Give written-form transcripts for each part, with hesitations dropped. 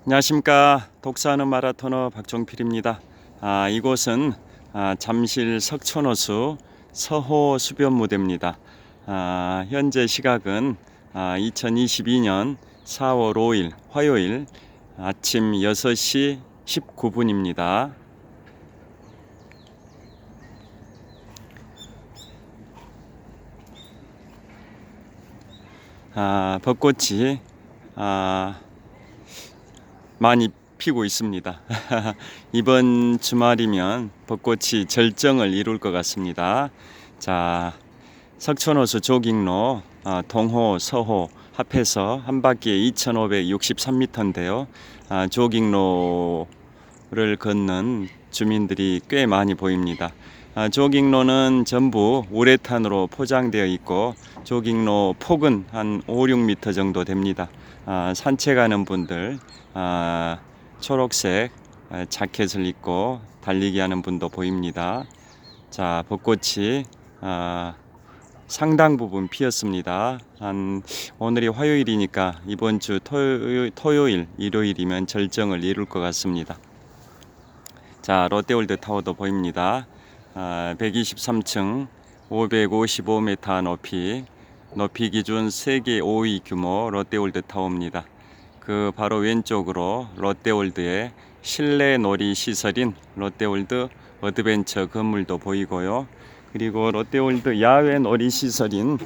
안녕하십니까. 독서하는 마라토너 박종필입니다. 이곳은 잠실 석촌호수 서호 수변무대입니다. 현재 시각은 2022년 4월 5일 화요일 아침 6시 19분입니다. 벚꽃이 많이 피고 있습니다. 이번 주말이면 벚꽃이 절정을 이룰 것 같습니다. 자, 석촌호수 조깅로 동호, 서호 합해서 한 바퀴에 2,563m인데요. 조깅로를 걷는 주민들이 꽤 많이 보입니다. 조깅로는 전부 우레탄으로 포장되어 있고 조깅로 폭은 한 5, 6m 정도 됩니다. 산책하는 분들 초록색 자켓을 입고 달리기 하는 분도 보입니다. 자, 벚꽃이 상당 부분 피었습니다. 오늘이 화요일이니까 이번 주 토요일, 일요일이면 절정을 이룰 것 같습니다. 자, 롯데월드 타워도 보입니다. 123층 555m 높이 기준 세계 5위 규모 롯데월드 타워입니다. 그 바로 왼쪽으로 롯데월드의 실내 놀이 시설인 롯데월드 어드벤처 건물도 보이고요. 그리고 롯데월드 야외 놀이 시설인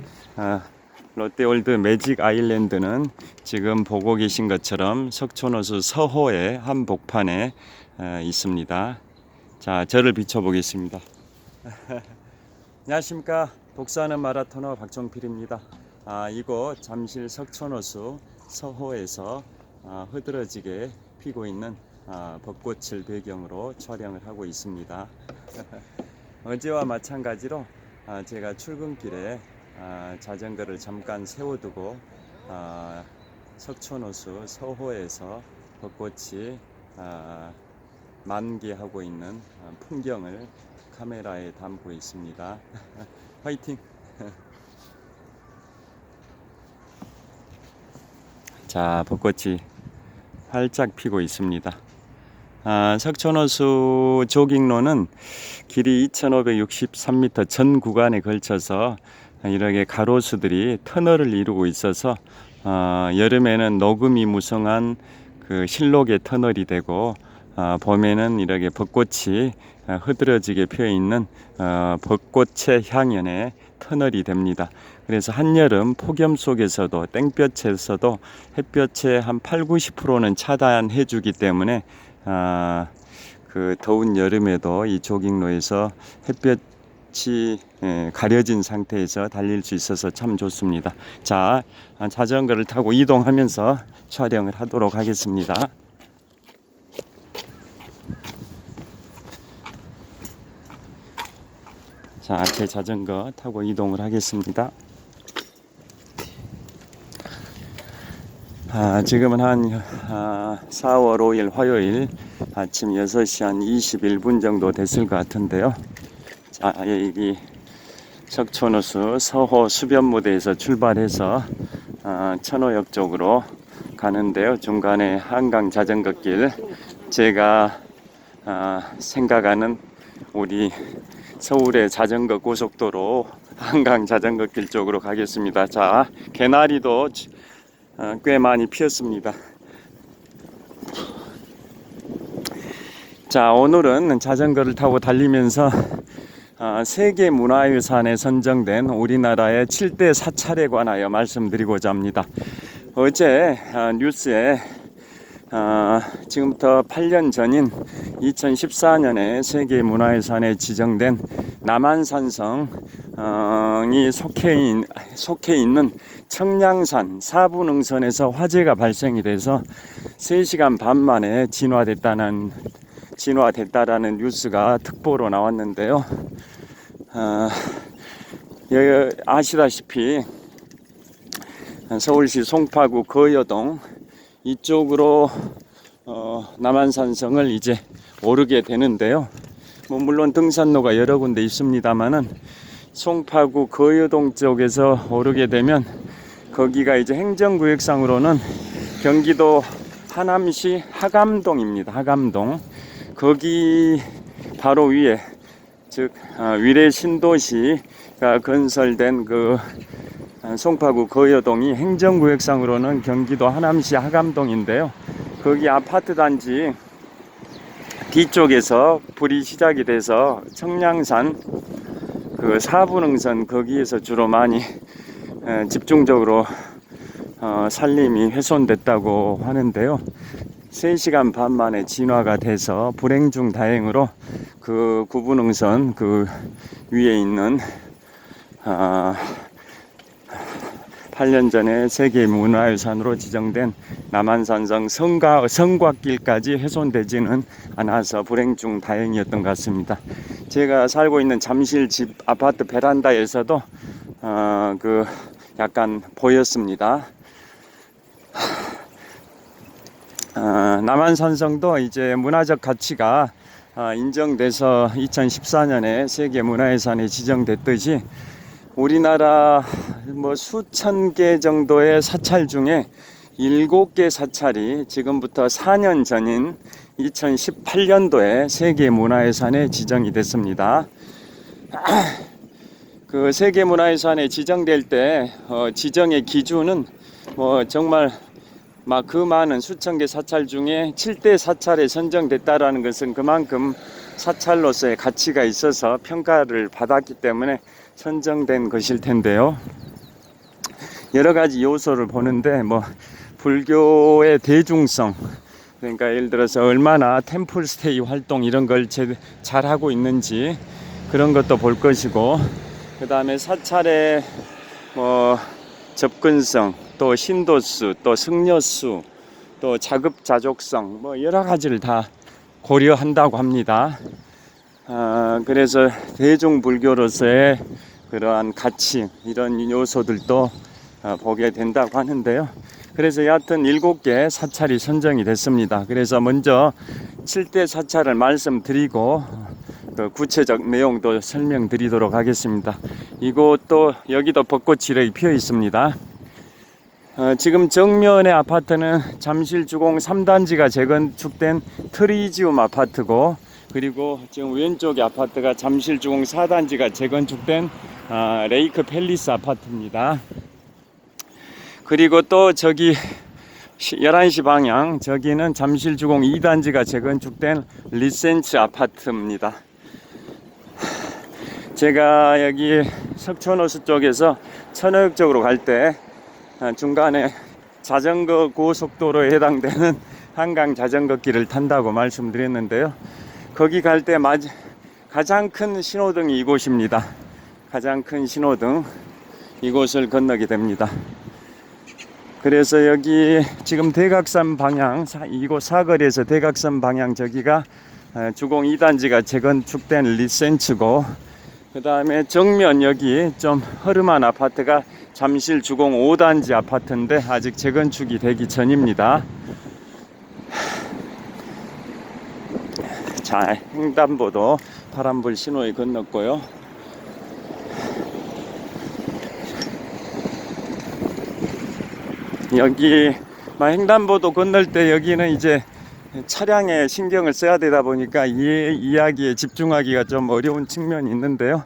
롯데월드 매직 아일랜드는 지금 보고 계신 것처럼 석촌호수 서호의 한복판에 있습니다. 자, 저를 비춰보겠습니다. 안녕하십니까. 독서하는 마라토너 박종필입니다. 이곳 잠실 석촌호수 서호에서 흐드러지게 피고 있는 벚꽃을 배경으로 촬영을 하고 있습니다. 어제와 마찬가지로 제가 출근길에 자전거를 잠깐 세워두고 석촌호수 서호에서 벚꽃이 만개하고 있는 풍경을 카메라에 담고 있습니다. 화이팅! 자, 벚꽃이 활짝 피고 있습니다. 석촌호수 조깅로는 길이 2,563m 전 구간에 걸쳐서 이렇게 가로수들이 터널을 이루고 있어서 여름에는 녹음이 무성한 그 실록의 터널이 되고 봄에는 이렇게 벚꽃이 흐드러지게 피어 있는 벚꽃의 향연의 터널이 됩니다. 그래서 한여름 폭염 속에서도 땡볕에서도 햇볕의 한 8-90%는 차단해 주기 때문에 그 더운 여름에도 이 조깅로에서 햇볕이 가려진 상태에서 달릴 수 있어서 참 좋습니다. 자, 자전거를 타고 이동하면서 촬영을 하도록 하겠습니다. 자, 제 자전거 타고 이동을 하겠습니다. 지금은 한 4월 5일 화요일 아침 6시 한 21분 정도 됐을 것 같은데요. 자, 여기 석촌호수 서호 수변무대에서 출발해서 천호역 쪽으로 가는데요. 중간에 한강 자전거길, 제가 생각하는 우리 서울의 자전거 고속도로 한강 자전거길 쪽으로 가겠습니다. 자, 개나리도 꽤 많이 피었습니다. 자, 오늘은 자전거를 타고 달리면서 세계 문화유산에 선정된 우리나라의 7대 사찰에 관하여 말씀드리고자 합니다. 어제 뉴스에 지금부터 8년 전인 2014년에 세계 문화유산에 지정된 남한산성이 속해 있는 청량산 사분응선에서 화재가 발생이 돼서 3시간 반 만에 진화됐다라는 뉴스가 특보로 나왔는데요. 아시다시피 서울시 송파구 거여동 이쪽으로 남한산성을 이제 오르게 되는데요. 물론 등산로가 여러 군데 있습니다만은 송파구 거여동 쪽에서 오르게 되면 거기가 이제 행정구역상으로는 경기도 하남시 하감동입니다. 하감동. 거기 바로 위에, 즉 위례 신도시가 건설된 그 송파구 거여동이 행정구역상으로는 경기도 하남시 하감동인데요. 거기 아파트 단지 뒤쪽에서 불이 시작이 돼서 청량산 그 사분흥선 거기에서 주로 많이 집중적으로 산림이 훼손됐다고 하는데요. 3시간 반 만에 진화가 돼서 불행 중 다행으로 그 구분흥선 그 위에 있는 8년 전에 세계문화유산으로 지정된 남한산성 성곽길까지 훼손되지는 않아서 불행 중 다행이었던 것 같습니다. 제가 살고 있는 잠실 집 아파트 베란다에서도 그 약간 보였습니다. 남한산성도 이제 문화적 가치가 인정돼서 2014년에 세계문화유산에 지정됐듯이 우리나라 뭐 수천 개 정도의 사찰 중에 7개 사찰이 지금부터 4년 전인 2018년도에 세계문화유산에 지정이 됐습니다. 그 세계문화유산에 지정될 때 지정의 기준은 뭐 정말 막 그 많은 수천 개 사찰 중에 7대 사찰에 선정됐다라는 것은 그만큼 사찰로서의 가치가 있어서 평가를 받았기 때문에 선정된 것일 텐데요. 여러 가지 요소를 보는데 뭐 불교의 대중성, 그러니까 예를 들어서 얼마나 템플스테이 활동 이런 걸 잘하고 있는지 그런 것도 볼 것이고, 그 다음에 사찰의 뭐 접근성, 또 신도수, 또 승려수, 또 자급자족성, 뭐 여러 가지를 다 고려한다고 합니다. 그래서 대중불교로서의 그러한 가치, 이런 요소들도 보게 된다고 하는데요. 그래서 여하튼 7개 사찰이 선정이 됐습니다. 그래서 먼저 7대 사찰을 말씀드리고 그 구체적 내용도 설명드리도록 하겠습니다. 이곳도 여기도 벚꽃이 피어 있습니다. 지금 정면의 아파트는 잠실주공 3단지가 재건축된 트리지움 아파트고, 그리고 지금 왼쪽의 아파트가 잠실주공 4단지가 재건축된 레이크 팰리스 아파트입니다. 그리고 또 저기 11시 방향, 저기는 잠실주공 2단지가 재건축된 리센츠 아파트입니다. 제가 여기 석촌호수 쪽에서 천호역 쪽으로 갈 때 중간에 자전거 고속도로에 해당되는 한강 자전거길을 탄다고 말씀드렸는데요. 거기 갈 때 가장 큰 신호등이 이곳입니다. 가장 큰 신호등, 이곳을 건너게 됩니다. 그래서 여기 지금 대각선 방향, 이곳 사거리에서 대각선 방향, 저기가 주공 2단지가 재건축된 리센츠고, 그 다음에 정면 여기 좀 허름한 아파트가 잠실 주공 5단지 아파트인데 아직 재건축이 되기 전입니다. 자, 횡단보도 파란불 신호에 건넜고요. 여기 횡단보도 건널 때 여기는 이제 차량에 신경을 써야 되다 보니까 이 이야기에 집중하기가 좀 어려운 측면이 있는데요.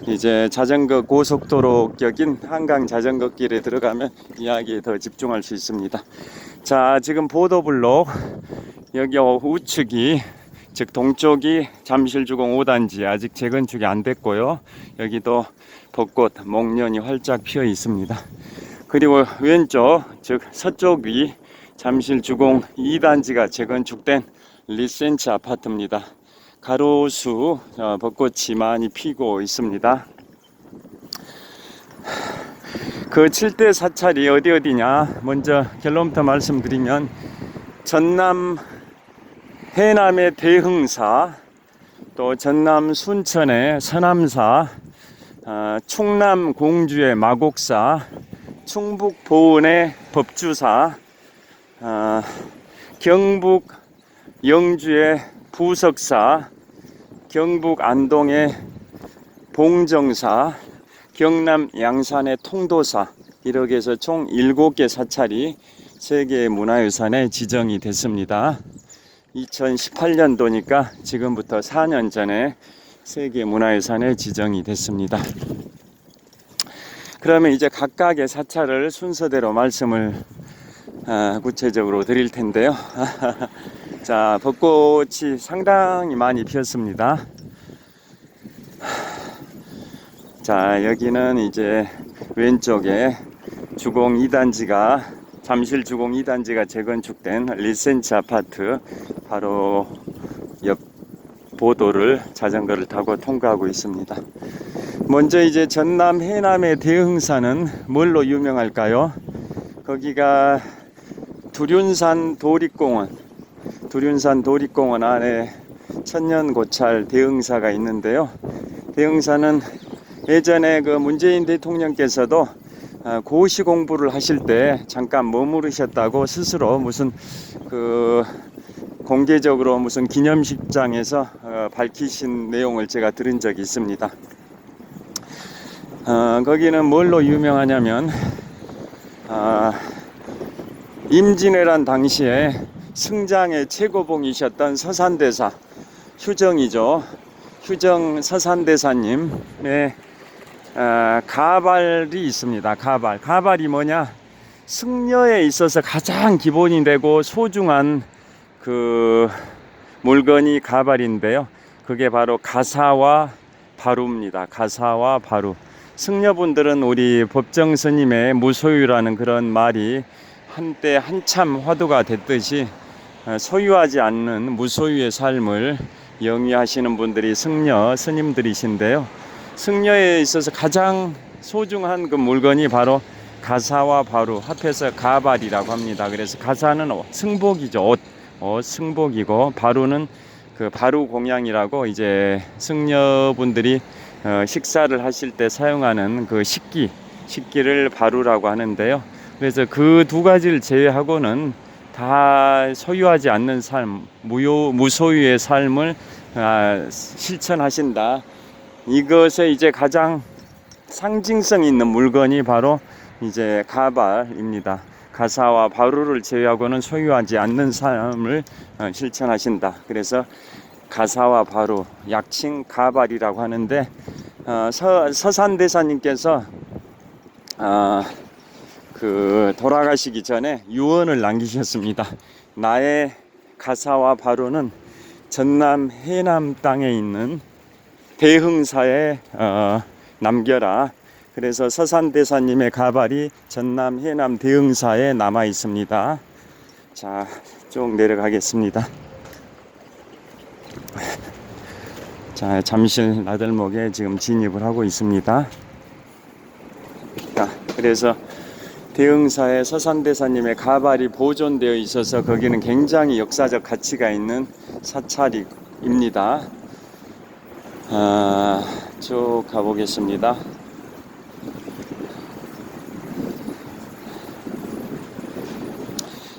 이제 자전거 고속도로 격인 한강 자전거길에 들어가면 이야기에 더 집중할 수 있습니다. 자, 지금 보도블록 여기 우측이, 즉 동쪽이 잠실주공 5단지 아직 재건축이 안 됐고요. 여기도 벚꽃 목련이 활짝 피어 있습니다. 그리고 왼쪽, 즉 서쪽이 잠실주공 2단지가 재건축된 리센츠 아파트입니다. 가로수 벚꽃이 많이 피고 있습니다. 그 7대 사찰이 어디냐, 먼저 결론부터 말씀드리면 전남 해남의 대흥사, 또 전남 순천의 서남사, 충남 공주의 마곡사, 충북 보은의 법주사, 경북 영주의 부석사, 경북 안동의 봉정사, 경남 양산의 통도사, 이렇게 해서 총 7개 사찰이 세계 문화유산에 지정이 됐습니다. 2018년도니까 지금부터 4년 전에 세계 문화유산에 지정이 됐습니다. 그러면 이제 각각의 사찰을 순서대로 말씀을 구체적으로 드릴 텐데요. 자, 벚꽃이 상당히 많이 피었습니다. 자, 여기는 이제 왼쪽에 주공 2단지가 잠실 주공 2단지가 재건축된 리센치 아파트 바로 옆 보도를 자전거를 타고 통과하고 있습니다. 먼저 이제 전남 해남의 대흥사는 뭘로 유명할까요? 거기가 두륜산 도립공원 안에 천년고찰 대흥사가 있는데요. 대흥사는 예전에 그 문재인 대통령께서도 고시 공부를 하실 때 잠깐 머무르셨다고 스스로 무슨 그 공개적으로 무슨 기념식장에서 밝히신 내용을 제가 들은 적이 있습니다. 거기는 뭘로 유명하냐면 임진왜란 당시에 승장의 최고봉이셨던 서산대사 휴정이죠. 휴정 서산대사님의 가발이 있습니다. 가발이 뭐냐? 승려에 있어서 가장 기본이 되고 소중한 그 물건이 가발인데요. 그게 바로 가사와 바루입니다. 가사와 바루. 승려분들은 우리 법정 스님의 무소유라는 그런 말이 한때 한참 화두가 됐듯이 소유하지 않는 무소유의 삶을 영위하시는 분들이 승려 스님들이신데요. 승려에 있어서 가장 소중한 그 물건이 바로 가사와 바루, 합해서 가발이라고 합니다. 그래서 가사는 승복이죠. 옷 승복이고, 바루는 그 바루 공양이라고 이제 승려분들이 식사를 하실 때 사용하는 그 식기를 바루라고 하는데요. 그래서 그 두 가지를 제외하고는 다 소유하지 않는 삶, 무소유의 삶을 실천하신다. 이것에 이제 가장 상징성 있는 물건이 바로 이제 가발입니다. 가사와 바루를 제외하고는 소유하지 않는 삶을 실천하신다. 그래서 가사와 바루, 약칭 가발이라고 하는데, 서산대사님께서 그 돌아가시기 전에 유언을 남기셨습니다. 나의 가사와 바루는 전남 해남 땅에 있는 대흥사에 남겨라. 그래서 서산대사님의 가발이 전남 해남 대흥사에 남아 있습니다. 자, 쭉 내려가겠습니다. 자, 잠실 나들목에 지금 진입을 하고 있습니다. 자, 그래서 대흥사에 서산대사님의 가발이 보존되어 있어서 거기는 굉장히 역사적 가치가 있는 사찰입니다. 쭉 가보겠습니다.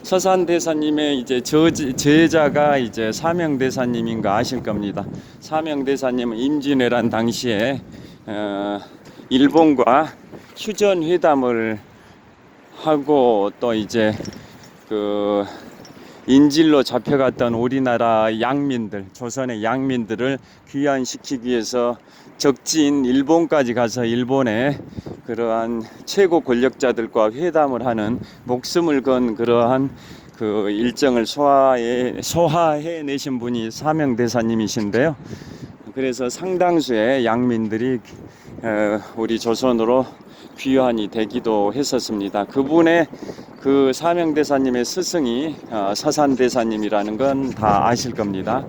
서산대사님의 이제 제자가 이제 사명대사님인 거 아실 겁니다. 사명대사님은 임진왜란 당시에 일본과 휴전회담을 하고 또 이제 그 인질로 잡혀갔던 우리나라 양민들, 조선의 양민들을 귀환시키기 위해서 적지인 일본까지 가서 일본의 그러한 최고 권력자들과 회담을 하는 목숨을 건 그러한 그 일정을 소화해 내신 분이 사명대사님이신데요. 그래서 상당수의 양민들이 우리 조선으로 귀환이 되기도 했었습니다. 그분의 그 사명대사님의 스승이 서산대사님이라는 건 다 아실 겁니다.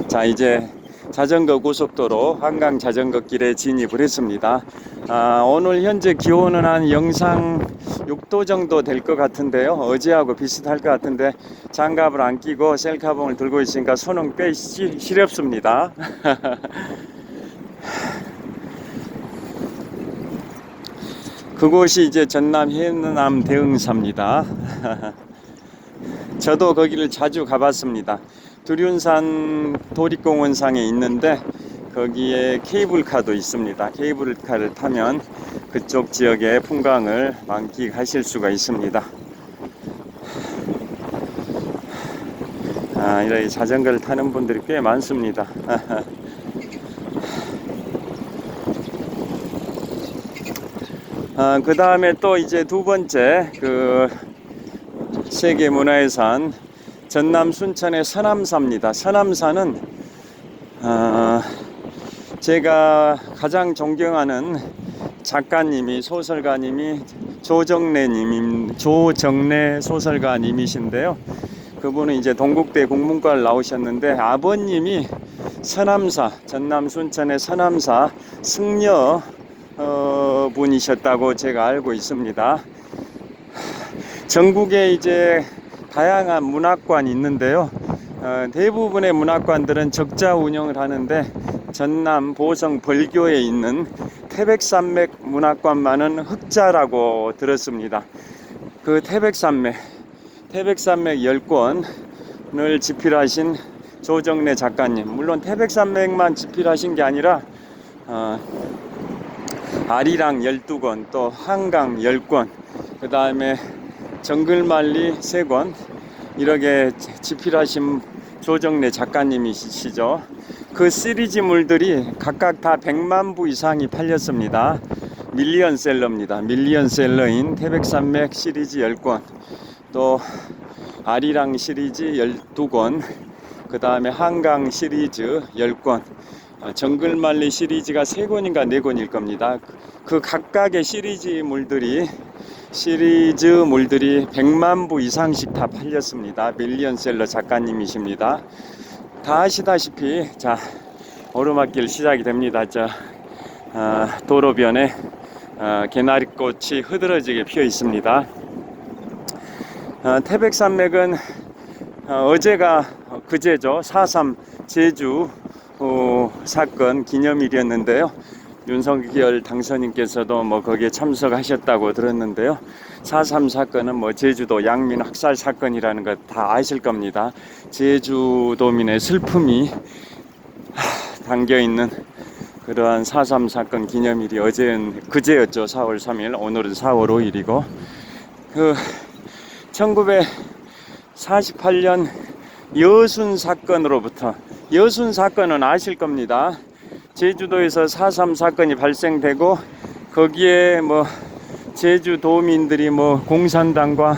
자, 이제 자전거 고속도로 한강 자전거길에 진입을 했습니다. 오늘 현재 기온은 한 영상 6도 정도 될 것 같은데요. 어제하고 비슷할 것 같은데 장갑을 안 끼고 셀카봉을 들고 있으니까 손은 꽤 시렵습니다. 그곳이 이제 전남 해남 대흥사입니다. 저도 거기를 자주 가봤습니다. 두륜산 도립공원상에 있는데 거기에 케이블카도 있습니다. 케이블카를 타면 그쪽 지역의 풍광을 만끽하실 수가 있습니다. 이렇게 자전거를 타는 분들이 꽤 많습니다. 그 다음에 또 이제 두 번째 그 세계문화유산 전남 순천의 서남사입니다. 서남사는 제가 가장 존경하는 작가님이 소설가님이 조정래 소설가님이신데요. 그분은 이제 동국대 국문과를 나오셨는데 아버님이 서남사 전남 순천의 서남사 승려 분이셨다고 제가 알고 있습니다. 전국에 이제 다양한 문학관이 있는데요. 대부분의 문학관들은 적자 운영을 하는데 전남 보성 벌교에 있는 태백산맥 문학관만은 흑자라고 들었습니다. 그 태백산맥 10권을 집필하신 조정래 작가님, 물론 태백산맥만 집필하신 게 아니라 아리랑 12권, 또 한강 10권, 그 다음에 정글만리 3권 이렇게 집필하신 조정래 작가님이시죠. 그 시리즈물들이 각각 다 100만 부 이상이 팔렸습니다. 밀리언셀러입니다. 밀리언셀러인 태백산맥 시리즈 10권, 또 아리랑 시리즈 12권, 그 다음에 한강 시리즈 10권, 정글만리 시리즈가 3권인가 4권일 겁니다. 그 각각의 시리즈물들이 100만 부 이상씩 다 팔렸습니다. 밀리언셀러 작가님이십니다. 다 아시다시피 자, 오르막길 시작이 됩니다. 도로변에 개나리꽃이 흐드러지게 피어 있습니다. 태백산맥은 어제가 그제죠. 4.3 제주 사건 기념일이었는데요. 윤석열 당선인께서도 거기에 참석하셨다고 들었는데요. 4.3 사건은 제주도 양민 학살 사건이라는 거 다 아실 겁니다. 제주도민의 슬픔이 담겨 있는 그러한 4.3 사건 기념일이 그제였죠. 4월 3일, 오늘은 4월 5일이고, 1948년 여순 사건으로부터, 여순 사건은 아실 겁니다. 제주도에서 4.3 사건이 발생되고 거기에 제주도민들이 공산당과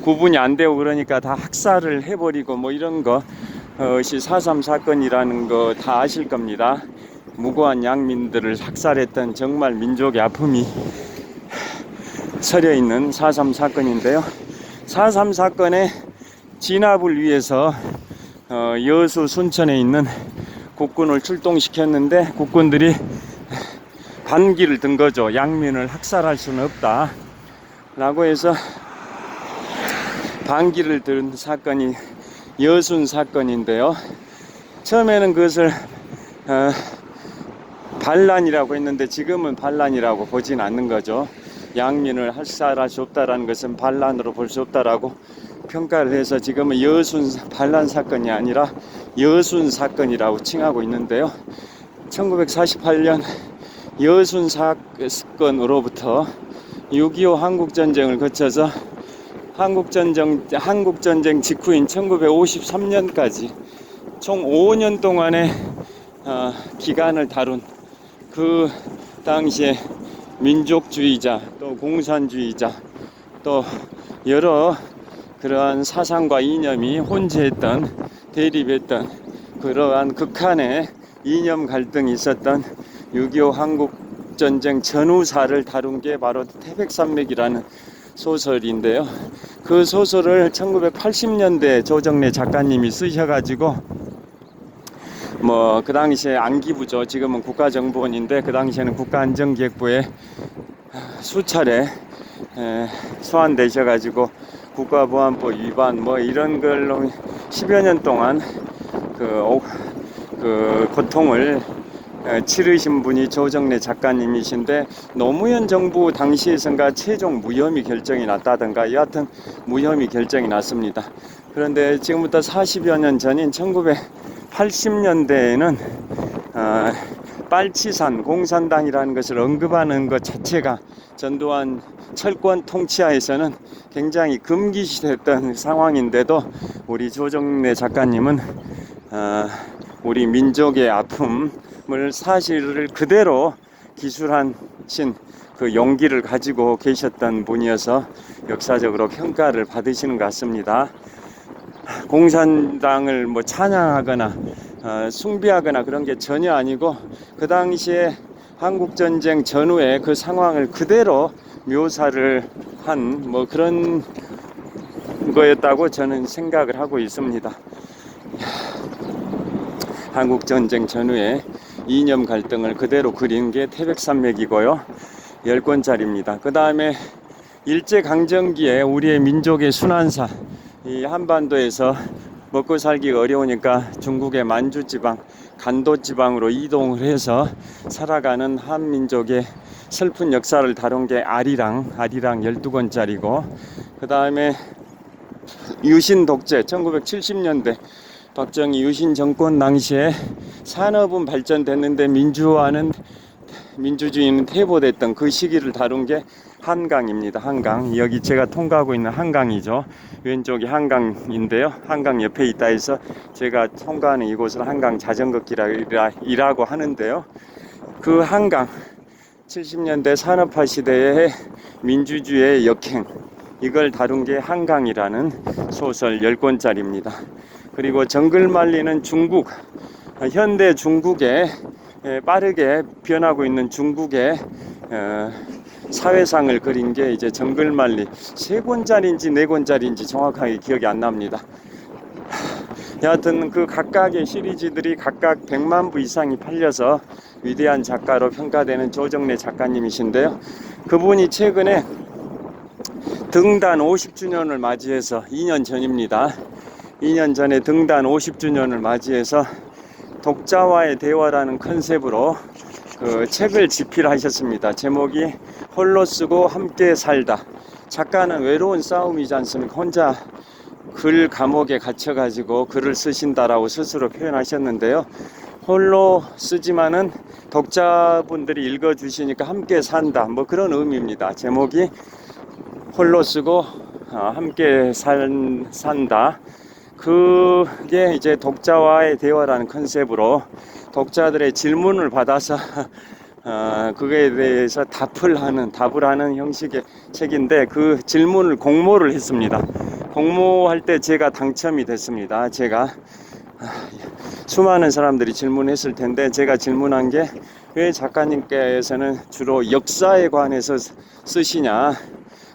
구분이 안 되고 그러니까 다 학살을 해버리고 이런 것이 4.3 사건이라는 거 다 아실 겁니다. 무고한 양민들을 학살했던 정말 민족의 아픔이 서려 있는 4.3 사건인데요. 4.3 사건의 진압을 위해서 여수 순천에 있는 국군을 출동시켰는데 국군들이 반기를 든 거죠. 양민을 학살할 수는 없다 라고 해서 반기를 든 사건이 여순 사건인데요. 처음에는 그것을 반란이라고 했는데 지금은 반란이라고 보진 않는 거죠. 양민을 학살할 수 없다라는 것은 반란으로 볼 수 없다라고 평가를 해서 지금은 여순 반란 사건이 아니라 여순 사건이라고 칭하고 있는데요. 1948년 여순 사건으로부터 6.25 한국전쟁을 거쳐서 한국전쟁 직후인 1953년까지 총 5년 동안의 기간을 다룬 그 당시에 민족주의자, 또 공산주의자, 또 여러 그러한 사상과 이념이 혼재했던, 대립했던 그러한 극한의 이념 갈등이 있었던 6.25 한국전쟁 전후사를 다룬 게 바로 태백산맥이라는 소설인데요. 그 소설을 1980년대 조정래 작가님이 쓰셔가지고 그 당시에 안기부죠. 지금은 국가정보원인데 그 당시에는 국가안전기획부에 수차례 소환되셔가지고 국가보안법 위반 이런 걸로 10여 년 동안 그 고통을 치르신 분이 조정래 작가님이신데, 노무현 정부 당시에선가 최종 무혐의 결정이 났다든가 여하튼 무혐의 결정이 났습니다. 그런데 지금부터 40여 년 전인 80년대에는 빨치산 공산당이라는 것을 언급하는 것 자체가 전두환 철권 통치하에서는 굉장히 금기시됐던 상황인데도 우리 조정래 작가님은 우리 민족의 아픔을 사실을 그대로 기술하신 그 용기를 가지고 계셨던 분이어서 역사적으로 평가를 받으시는 것 같습니다. 공산당을 뭐 찬양하거나 숭배하거나 그런 게 전혀 아니고 그 당시에 한국전쟁 전후에 그 상황을 그대로 묘사를 한 뭐 그런 거였다고 저는 생각을 하고 있습니다. 한국전쟁 전후에 이념 갈등을 그대로 그린 게 태백산맥이고요. 10권짜리입니다. 그 다음에 일제강점기에 우리의 민족의 순환사, 이 한반도에서 먹고 살기가 어려우니까 중국의 만주지방, 간도지방으로 이동을 해서 살아가는 한민족의 슬픈 역사를 다룬 게 아리랑 12권짜리고, 그 다음에 유신 독재 1970년대 박정희 유신 정권 당시에 산업은 발전됐는데 민주주의는 퇴보됐던 그 시기를 다룬 게 한강입니다. 한강. 여기 제가 통과하고 있는 한강이죠. 왼쪽이 한강인데요. 한강 옆에 있다 해서 제가 통과하는 이곳을 한강 자전거길이라고 하는데요. 그 한강 70년대 산업화 시대의 민주주의의 역행, 이걸 다룬 게 한강이라는 소설 10권짜리입니다. 그리고 정글 말리는 중국, 현대 중국에 빠르게 변하고 있는 중국의 사회상을 그린 게 이제 정글만리 3권짜리인지 4권짜리인지 정확하게 기억이 안 납니다. 여하튼 그 각각의 시리즈들이 각각 100만 부 이상이 팔려서 위대한 작가로 평가되는 조정래 작가님이신데요. 그분이 최근에 등단 50주년을 맞이해서 2년 전입니다. 2년 전에 등단 50주년을 맞이해서 독자와의 대화라는 컨셉으로 그 책을 집필하셨습니다. 제목이 홀로 쓰고 함께 살다. 작가는 외로운 싸움이지 않습니까? 혼자 글 감옥에 갇혀가지고 글을 쓰신다라고 스스로 표현하셨는데요. 홀로 쓰지만은 독자분들이 읽어주시니까 함께 산다. 뭐 그런 의미입니다. 제목이 홀로 쓰고 함께 산다. 그게 이제 독자와의 대화라는 컨셉으로 독자들의 질문을 받아서 그거에 대해서 답을 하는 형식의 책인데, 그 질문을 공모를 했습니다. 공모할 때 제가 당첨이 됐습니다. 제가 수많은 사람들이 질문했을 텐데 제가 질문한 게, 왜 작가님께서는 주로 역사에 관해서 쓰시냐,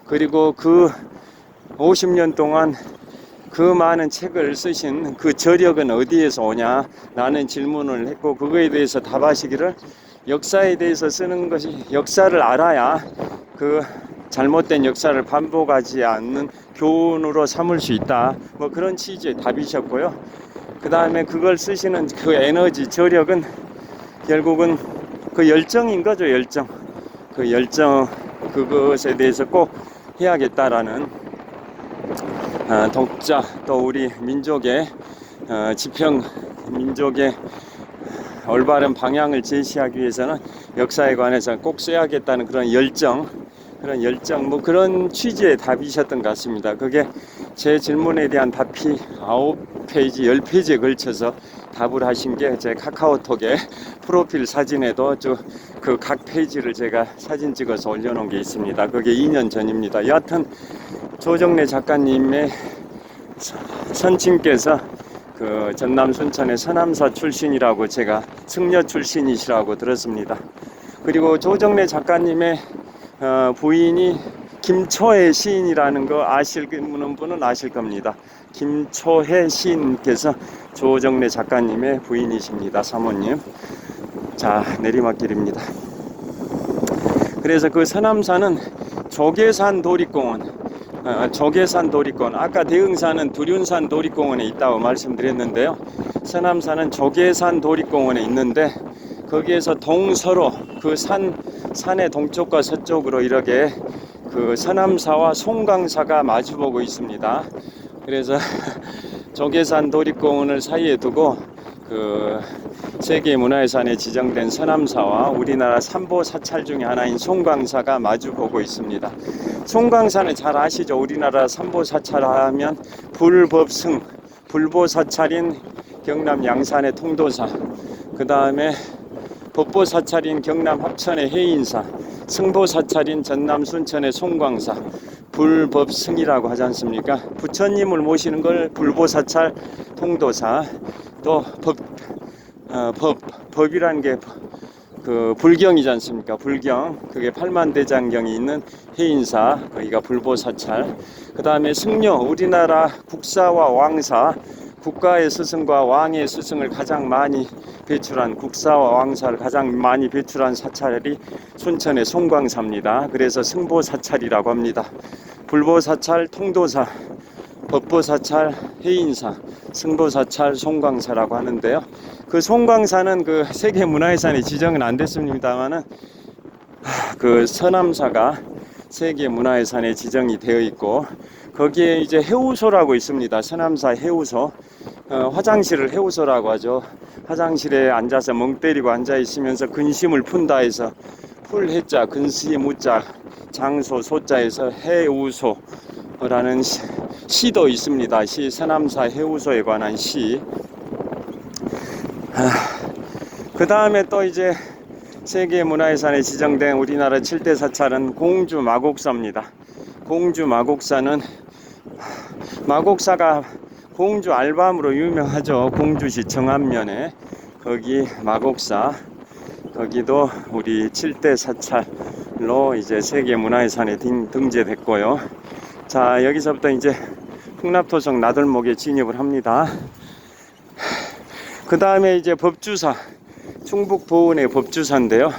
그리고 그 50년 동안 그 많은 책을 쓰신 그 저력은 어디에서 오냐 라는 질문을 했고, 그거에 대해서 답하시기를 역사에 대해서 쓰는 것이 역사를 알아야 그 잘못된 역사를 반복하지 않는 교훈으로 삼을 수 있다, 뭐 그런 취지의 답이셨고요. 그 다음에 그걸 쓰시는 그 에너지, 저력은 결국은 그 열정인 거죠. 열정. 그 열정, 그것에 대해서 꼭 해야겠다라는 독자, 또 우리 민족의 민족의 올바른 방향을 제시하기 위해서는 역사에 관해서 꼭 써야겠다는 그런 열정, 뭐 그런 취지의 답이셨던 것 같습니다. 그게 제 질문에 대한 답이 9페이지, 10페이지에 걸쳐서 답을 하신 게 제 카카오톡에 프로필 사진에도 그 각 페이지를 제가 사진 찍어서 올려놓은 게 있습니다. 그게 2년 전입니다. 여하튼 조정래 작가님의 선친께서 그 전남 순천의 서남사 출신이라고, 제가 승려 출신이시라고 들었습니다. 그리고 조정래 작가님의 부인이 김초혜 시인이라는 거 아시는 분은 아실 겁니다. 김초혜 시인께서 조정래 작가님의 부인이십니다. 사모님. 자, 내리막길입니다. 그래서 그 서남사는 조계산 도립공원, 아까 대흥사는 두륜산 도립공원에 있다고 말씀드렸는데요. 서남사는 조계산 도립공원에 있는데, 거기에서 동서로 그 산의 동쪽과 서쪽으로 이렇게 그 서남사와 송강사가 마주보고 있습니다. 그래서 조계산 도립공원을 사이에 두고 그 세계 문화유산에 지정된 서남사와 우리나라 삼보 사찰 중에 하나인 송광사가 마주보고 있습니다. 송광사는 잘 아시죠? 우리나라 삼보 사찰 하면 불법승, 불보사찰인 경남 양산의 통도사, 그 다음에 법보사찰인 경남 합천의 해인사, 승보사찰인 전남 순천의 송광사, 불법승이라고 하지 않습니까? 부처님을 모시는 걸 불보사찰 통도사, 또 법이라는 게 그 불경이지 않습니까? 불경, 그게 팔만대장경이 있는 해인사, 거기가 불보사찰. 그 다음에 승려, 우리나라 국사와 왕사, 국가의 스승과 왕의 스승을 가장 많이 배출한, 국사와 왕사를 가장 많이 배출한 사찰이 순천의 송광사입니다. 그래서 승보사찰이라고 합니다. 불보사찰 통도사, 법보사찰 해인사, 승보사찰 송광사라고 하는데요. 그 송광사는 그 세계문화유산에 지정은 안 됐습니다만은 그 서남사가 세계문화유산에 지정이 되어 있고, 거기에 이제 해우소라고 있습니다. 서남사 해우소, 화장실을 해우소라고 하죠. 화장실에 앉아서 멍 때리고 앉아 있으면서 근심을 푼다 해서 풀해자, 근심 우자, 장소 소자에서 해우소라는 시도 있습니다. 시, 서남사 해우소에 관한 시. 그 다음에 또 이제 세계문화유산에 지정된 우리나라 7대 사찰은 공주 마곡사입니다. 공주 마곡사는, 마곡사가 공주 알밤으로 유명하죠. 공주시 정안면에 거기 마곡사, 거기도 우리 7대 사찰로 이제 세계문화유산에 등재됐고요. 자, 여기서부터 이제 풍납토성 나들목에 진입을 합니다. 그 다음에 이제 법주사, 충북 보은의 법주사인데요.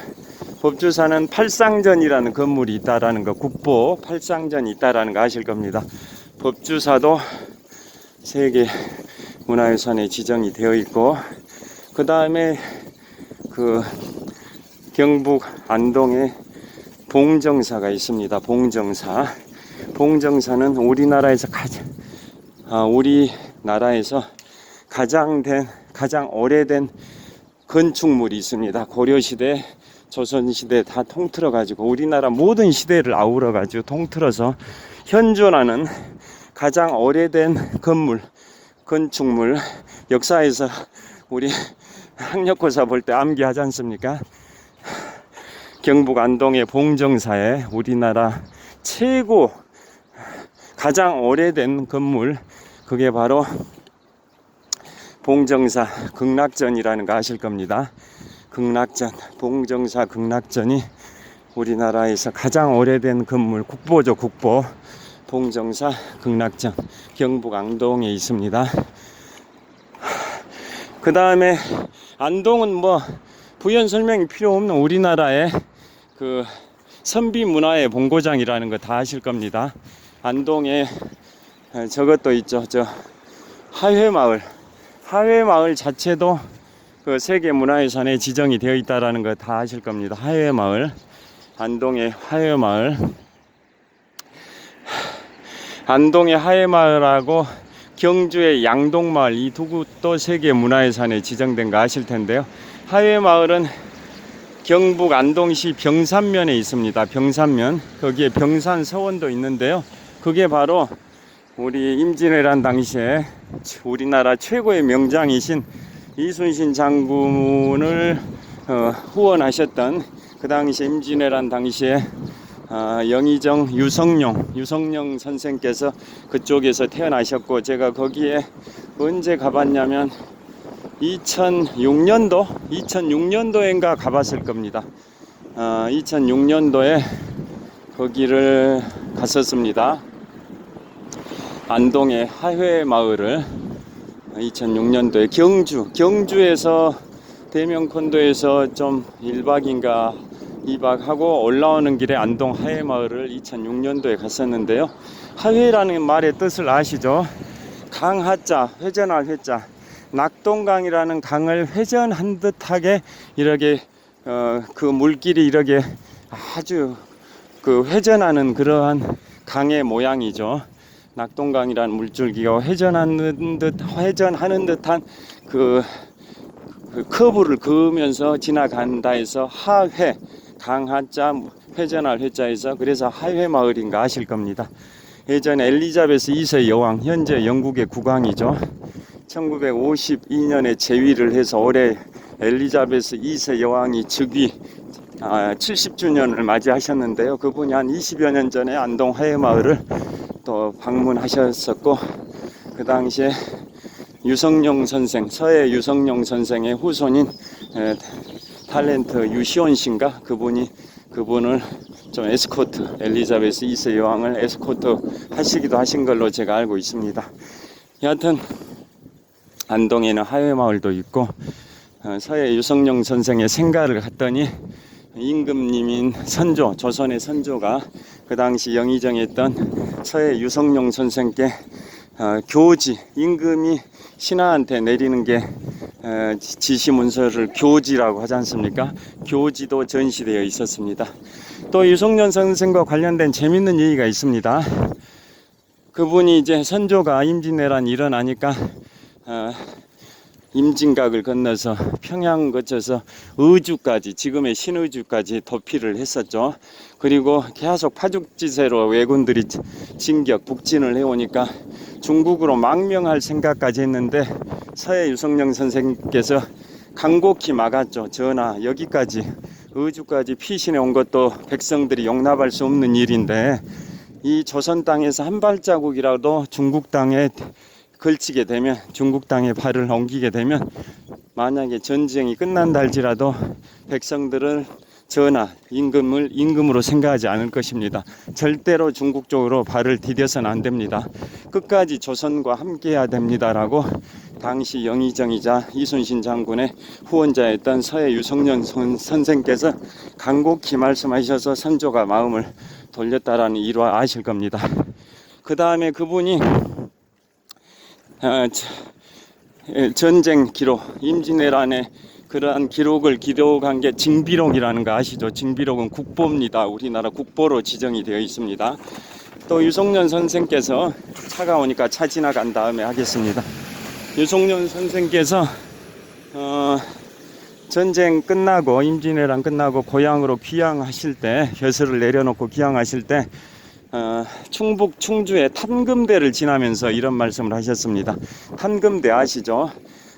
법주사는 팔상전이라는 건물이 있다라는 거, 국보 팔상전이 있다라는 거 아실 겁니다. 법주사도 세계 문화유산에 지정이 되어 있고, 그 다음에 그 경북 안동에 봉정사가 있습니다. 봉정사. 봉정사는 우리나라에서 가장 오래된 건축물이 있습니다. 고려시대, 조선시대 다 통틀어 가지고 우리나라 모든 시대를 아우러 가지고 통틀어서 현존하는 가장 오래된 건축물, 역사에서 우리 학력고사 볼 때 암기하지 않습니까? 경북 안동의 봉정사에 우리나라 최고 가장 오래된 건물, 그게 바로 봉정사 극락전이라는 거 아실 겁니다. 극락전, 봉정사 극락전이 우리나라에서 가장 오래된 건물, 국보죠, 국보. 봉정사 극락전, 경북 안동에 있습니다. 그 다음에 안동은 뭐 부연 설명이 필요 없는 우리나라의 그 선비 문화의 본고장이라는 거 다 아실 겁니다. 안동에 저것도 있죠. 저 하회마을 자체도 그 세계문화유산에 지정이 되어 있다라는 거 다 아실 겁니다. 하회마을, 안동의 하회마을, 안동의 하회마을하고 경주의 양동마을, 이 두 곳도 세계문화유산에 지정된 거 아실 텐데요. 하회마을은 경북 안동시 병산면에 있습니다. 병산면, 거기에 병산서원도 있는데요. 그게 바로 우리 임진왜란 당시에 우리나라 최고의 명장이신 이순신 장군을 후원하셨던, 그 당시 임진왜란 당시에 영의정 유성룡 선생께서 그쪽에서 태어나셨고, 제가 거기에 언제 가봤냐면 2006년도인가 가봤을 겁니다. 2006년도에 거기를 갔었습니다. 안동의 하회마을을 2006년도에 경주에서 대명콘도에서 좀 1박인가 2박하고 올라오는 길에 안동 하회마을을 2006년도에 갔었는데요. 하회라는 말의 뜻을 아시죠? 강하자, 회전할 회자, 낙동강이라는 강을 회전한 듯하게 이렇게 그 물길이 이렇게 아주 그 회전하는 그러한 강의 모양이죠. 낙동강이라는 물줄기가 회전하는 듯한 그 그 커브를 그으면서 지나간다 해서 하회, 강하자 회전할 회자에서 그래서 하회 마을인가 아실 겁니다. 예전에 엘리자베스 2세 여왕, 현재 영국의 국왕이죠. 1952년에 재위를 해서 올해 엘리자베스 2세 여왕이 즉위 70주년을 맞이하셨는데요. 그분이 한 20여 년 전에 안동 하회마을을 또 방문하셨었고, 그 당시에 유성룡 선생, 서해 유성룡 선생의 후손인 탤런트 유시원 씨인가, 그분을 좀 에스코트, 엘리자베스 2세 여왕을 에스코트 하시기도 하신 걸로 제가 알고 있습니다. 여하튼 안동에는 하회마을도 있고, 서해 유성룡 선생의 생가를 갔더니 임금님인 선조, 조선의 선조가 그 당시 영의정했던 서해 유성룡 선생께 교지, 임금이 신하한테 내리는 게 지시문서를 교지라고 하지 않습니까? 교지도 전시되어 있었습니다. 또 유성룡 선생과 관련된 재밌는 얘기가 있습니다. 그분이 이제 선조가 임진왜란이 일어나니까 임진각을 건너서 평양 거쳐서 의주까지, 지금의 신의주까지 도피를 했었죠. 그리고 계속 파죽지세로 왜군들이 진격, 북진을 해오니까 중국으로 망명할 생각까지 했는데 서해 유성룡 선생께서 간곡히 막았죠. 전하, 여기까지 의주까지 피신해 온 것도 백성들이 용납할 수 없는 일인데 이 조선 땅에서 한 발자국이라도 중국 땅에 걸치게 되면, 중국 땅에 발을 옮기게 되면 만약에 전쟁이 끝난다 할지라도 백성들을 전하, 임금으로 생각하지 않을 것입니다. 절대로 중국 쪽으로 발을 디뎌서는 안 됩니다. 끝까지 조선과 함께해야 됩니다라고 당시 영의정이자 이순신 장군의 후원자였던 서해 유성룡 선생께서 간곡히 말씀하셔서 선조가 마음을 돌렸다라는 일화 아실 겁니다. 그 다음에 그분이 전쟁 기록, 임진왜란의 그러한 기록을 기록한 게 징비록이라는 거 아시죠? 징비록은 국보입니다. 우리나라 국보로 지정이 되어 있습니다. 또 유성룡 선생께서, 차가 오니까 차 지나간 다음에 하겠습니다. 유성룡 선생께서 전쟁 끝나고, 임진왜란 끝나고 고향으로 귀향하실 때, 벼슬을 내려놓고 귀향하실 때 충북 충주의 탄금대를 지나면서 이런 말씀을 하셨습니다. 탄금대 아시죠?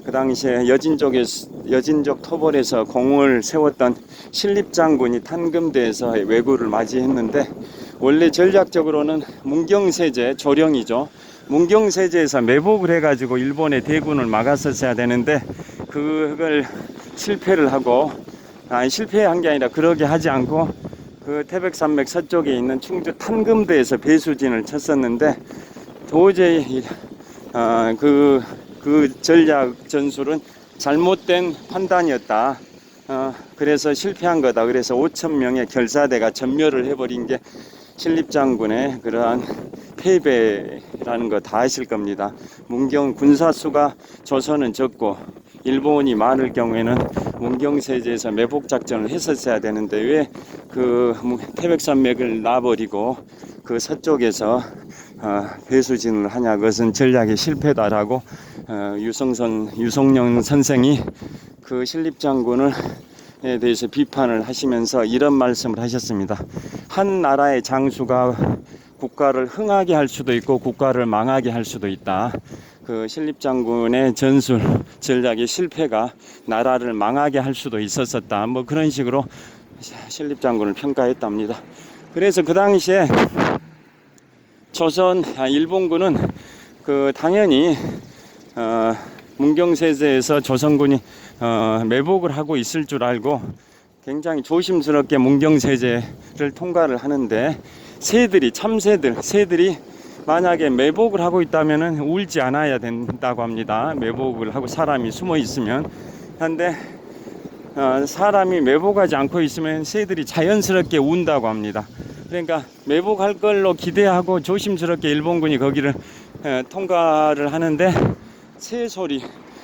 그 당시에 여진족 토벌에서 공을 세웠던 신립장군이 탄금대에서 왜구를 맞이했는데, 원래 전략적으로는 문경세제 조령이죠. 문경세제에서 매복을 해가지고 일본의 대군을 막았었어야 되는데 그걸 실패를 하고, 실패한 게 아니라 그러게 하지 않고 그 태백산맥 서쪽에 있는 충주 탄금대에서 배수진을 쳤었는데 도저히 그 전략 전술은 잘못된 판단이었다. 그래서 실패한 거다. 그래서 5,000명의 결사대가 전멸을 해버린 게 신립장군의 그러한 패배라는 거 다 아실 겁니다. 문경 군사수가 조선은 적고 일본이 많을 경우에는 문경세제에서 매복 작전을 했었어야 되는데 왜 그 태백산맥을 놔버리고 그 서쪽에서 배수진을 하냐, 그것은 전략의 실패다라고 유성룡 선생이 그 신립장군을 에 대해서 비판을 하시면서 이런 말씀을 하셨습니다. 한 나라의 장수가 국가를 흥하게 할 수도 있고 국가를 망하게 할 수도 있다. 그 신립장군의 전술 전략의 실패가 나라를 망하게 할 수도 있었었다. 뭐 그런 식으로 신립장군을 평가했답니다. 그래서 그 당시에 일본군은 당연히 문경세제에서 조선군이 매복을 하고 있을 줄 알고 굉장히 조심스럽게 문경세제를 통과를 하는데, 새들이 만약에 매복을 하고 있다면 울지 않아야 된다고 합니다. 매복을 하고 사람이 숨어 있으면. 그런데 사람이 매복하지 않고 있으면 새들이 자연스럽게 운다고 합니다. 그러니까 매복할 걸로 기대하고 조심스럽게 일본군이 거기를 통과를 하는데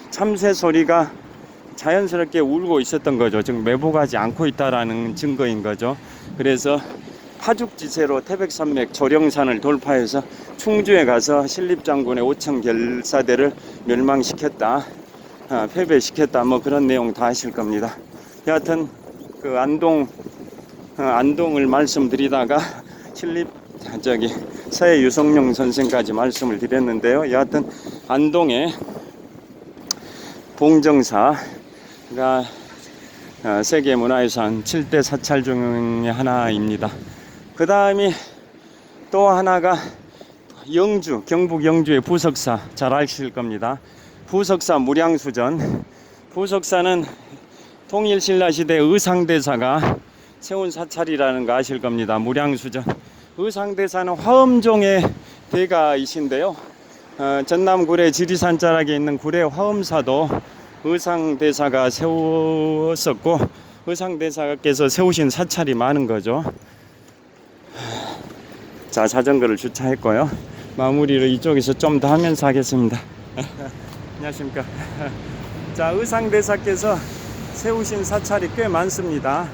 참새 소리가 자연스럽게 울고 있었던 거죠. 즉 매복하지 않고 있다라는 증거인 거죠. 그래서 파죽지세로 태백산맥 조령산을 돌파해서 충주에 가서 신립장군의 5천 결사대를 멸망시켰다. 패배시켰다 뭐 그런 내용 다 하실 겁니다. 여하튼 그 안동을 말씀드리다가 서해 유성룡 선생까지 말씀을 드렸는데요. 여하튼 안동의 봉정사가 세계문화유산 7대 사찰 중에 하나입니다. 그 다음이 또 하나가 영주, 경북 영주의 부석사, 잘 아실 겁니다. 부석사 무량수전. 부석사는 통일신라시대 의상대사가 세운 사찰이라는 거 아실 겁니다. 무량수전. 의상대사는 화엄종의 대가이신데요. 전남 구례 지리산 자락에 있는 구례 화엄사도 의상대사가 세웠었고, 의상대사께서 세우신 사찰이 많은 거죠. 자, 자전거를 주차했고요. 마무리를 이쪽에서 좀 더 하면서 하겠습니다. 안녕하십니까. 자, 의상대사께서 세우신 사찰이 꽤 많습니다.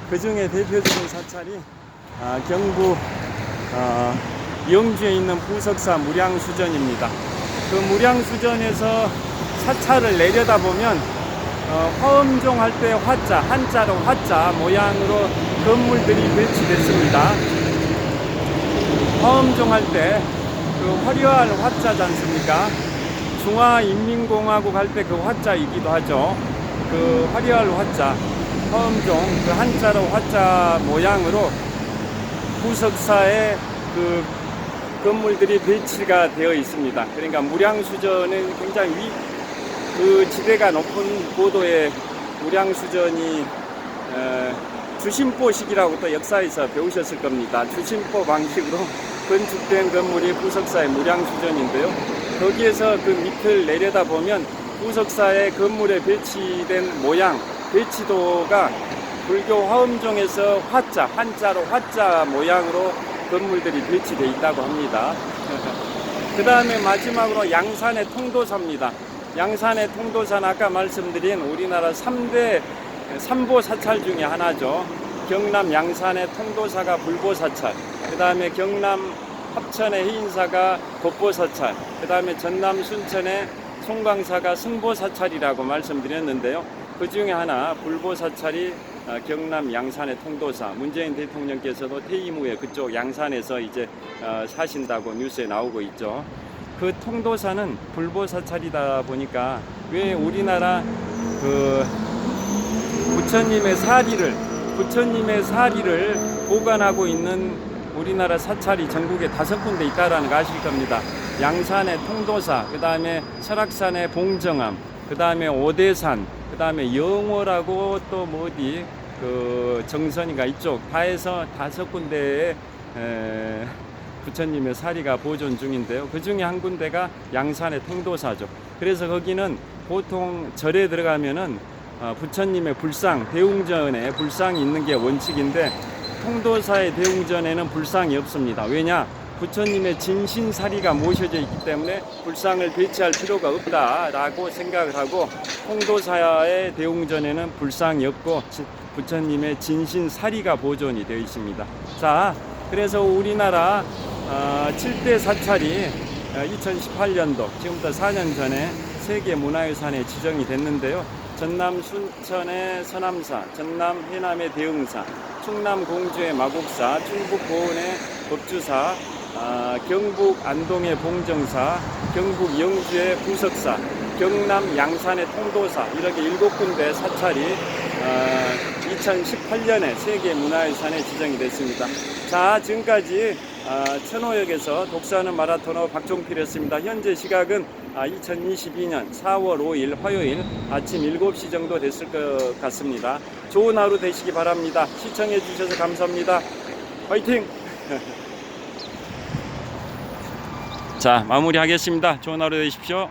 그 중에 대표적인 사찰이 경북 영주에 있는 부석사 무량수전입니다. 그 무량수전에서 사찰을 내려다보면 화엄종 할 때 화자, 한자로 화자 모양으로 건물들이 배치됐습니다. 화엄종 할 때 그 화려한 화자지 않습니까? 중화인민공화국 할 때 그 화자이기도 하죠. 그 화려한 화자, 화엄종 그 한자로 화자 모양으로 부석사에 그 건물들이 배치가 되어 있습니다. 그러니까 무량수전은 굉장히 그 지대가 높은 고도의 무량수전이 주심보식이라고 또 역사에서 배우셨을 겁니다. 주심보 방식으로 건축된 건물이 부석사의 무량수전인데요. 거기에서 그 밑을 내려다보면 부석사의 건물에 배치된 모양, 배치도가 불교 화엄종에서 화자, 한자로 화자 모양으로 건물들이 배치되어 있다고 합니다. 그 다음에 마지막으로 양산의 통도사입니다. 양산의 통도사는 아까 말씀드린 우리나라 3대 삼보사찰 중에 하나죠. 경남 양산의 통도사가 불보사찰, 그 다음에 경남 합천의 해인사가 법보사찰, 그 다음에 전남 순천의 송광사가 승보사찰이라고 말씀드렸는데요. 그 중에 하나 불보사찰이 경남 양산의 통도사, 문재인 대통령께서도 퇴임 후에 그쪽 양산에서 이제 사신다고 뉴스에 나오고 있죠. 그 통도사는 불보사찰이다 보니까 왜 우리나라 그 부처님의 사리를 보관하고 있는 우리나라 사찰이 전국에 5군데 있다라는 거 아실 겁니다. 양산의 통도사, 그 다음에 설악산의 봉정암, 그 다음에 오대산, 그 다음에 영월하고 또 뭐 어디 그 정선이가 이쪽 다 해서 5군데에 부처님의 사리가 보존 중인데요. 그 중에 한 군데가 양산의 통도사죠. 그래서 거기는 보통 절에 들어가면은 부처님의 불상, 대웅전에 불상이 있는 게 원칙인데 통도사의 대웅전에는 불상이 없습니다. 왜냐? 부처님의 진신사리가 모셔져 있기 때문에 불상을 배치할 필요가 없다라고 생각을 하고 통도사의 대웅전에는 불상이 없고 부처님의 진신사리가 보존이 되어 있습니다. 자, 그래서 우리나라 7대 사찰이 2018년도 지금부터 4년 전에 세계문화유산에 지정이 됐는데요. 전남 순천의 서남사, 전남 해남의 대흥사, 충남 공주의 마곡사, 충북 고은의 법주사, 경북 안동의 봉정사, 경북 영주의 부석사, 경남 양산의 통도사, 이렇게 7군데 사찰이 2018년에 세계문화유산에 지정이 됐습니다. 자, 지금까지 천호역에서 독서하는 마라토너 박종필이었습니다. 현재 시각은 2022년 4월 5일 화요일 아침 7시 정도 됐을 것 같습니다. 좋은 하루 되시기 바랍니다. 시청해 주셔서 감사합니다. 화이팅! 자, 마무리하겠습니다. 좋은 하루 되십시오.